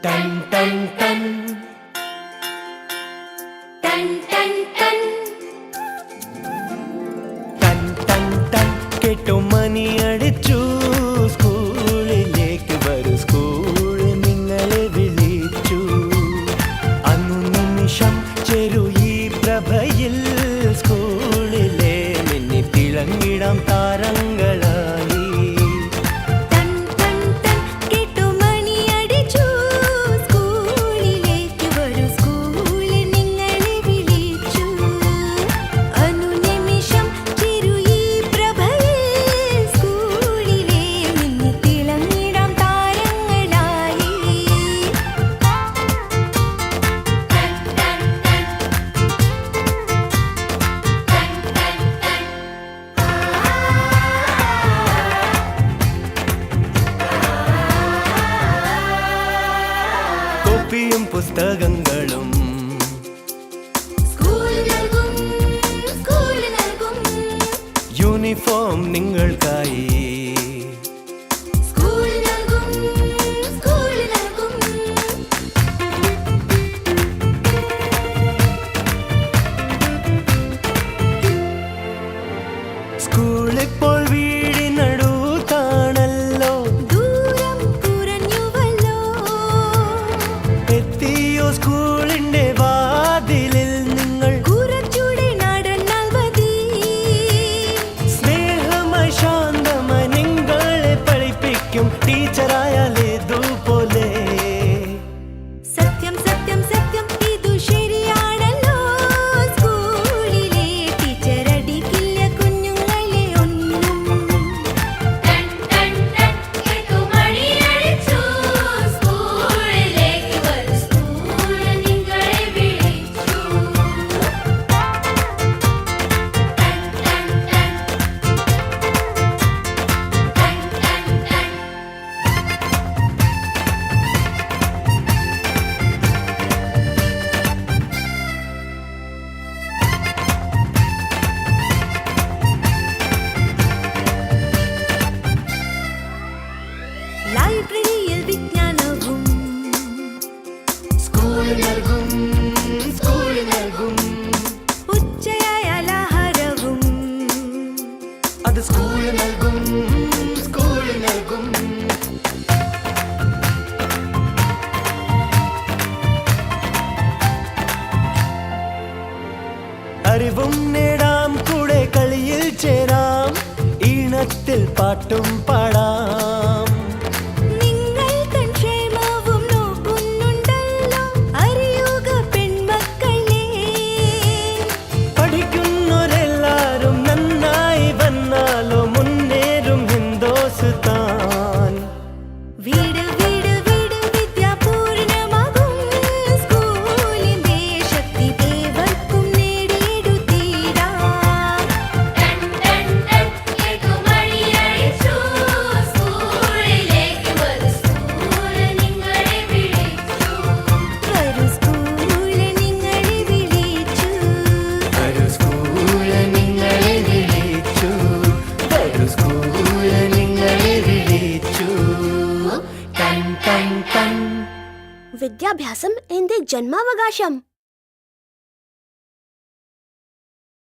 ടൻ ടൻ ടൻ ടൻ ടൻ ടൻ ടൻ ടൻ ടൻ കേട്ടോ മണി അടിച്ചു സ്കൂളിലേക്ക് വരൂ സ്കൂൾ നിങ്ങളെ വിളിച്ചു അന്നു നിമിഷം ചെറു ഈ പ്രഭയിൽ സ്കൂളിലെ മിന്നി തിളങ്ങിടാം താരങ്ങളായി പുസ്തകങ്ങളും യൂണിഫോം നിങ്ങൾക്കായി സ്കൂളിപ്പോൾ വീടിനടുത്താണല്ലോ ദൂരം കുറഞ്ഞുവല്ലോ എത്തിയോ സ്കൂളിന്റെ വാതിലിൽ നിങ്ങൾ കുറച്ചുകൂടെ നടന്നാൽ മതി സ്നേഹമായി ശാന്തമായി നിങ്ങളെ പഠിപ്പിക്കും ടീച്ചറായാലേതുപോലെ സത്യം സത്യം സത്യം ഇതു ശരിയാണല്ലോ സ്കൂളിലെ ടീച്ചർ അടിക്കില്ല കുഞ്ഞുങ്ങളെ ഒന്നും ടൻ ടൻ ടൻ കേട്ടു മണി അടിച്ചു സ്കൂളിലേക്ക് വരൂ സ്കൂൾ നിങ്ങളെ വിളിച്ചു ടൻ ടൻ ടൻ ലൈബ്രറിയിൽ വിജ്ഞാനവും സ്കൂൾ നൽകും ഉച്ചയായ ആഹാരവും അത് സ്കൂൾ നൽകും അറിവും നേടാം കൂടെ കളിയിൽ ചേരാം ഈണത്തിൽ പാട്ടും പാടാം നിങ്ങൾക്ക് ക്ഷേമവും നോക്കുന്നുണ്ടല്ലോ അറിയുക പെൺമക്കളെ പഠിക്കുന്നവരെല്ലാരും നന്നായി വന്നാലോ മുന്നേറും ഹിന്ദോസ്ഥാൻ വീട് വീട് വീട് വിദ്യാപൂർണമാകും സ്കൂളിന്റെ ശക്തി ദേവർക്കും നേടിയെടുത്തിടാം ടൻ ടൻ ടൻ കേട്ടു മണി അടിച്ചു സ്കൂളിലേക്ക് വരൂ സ്കൂൾ നിങ്ങളെ വിളിച്ചു വരൂ സ്കൂൾ നിങ്ങളെ വിളിച്ചു ഒരു സ്കൂള് നിങ്ങളെ വിളിച്ചു ഒരു സ്കൂള് നിങ്ങളെ വിളിച്ചു ടൻ ടൻ ടൻ വിദ്യാഭ്യാസം എന്റെ ജന്മാവകാശം.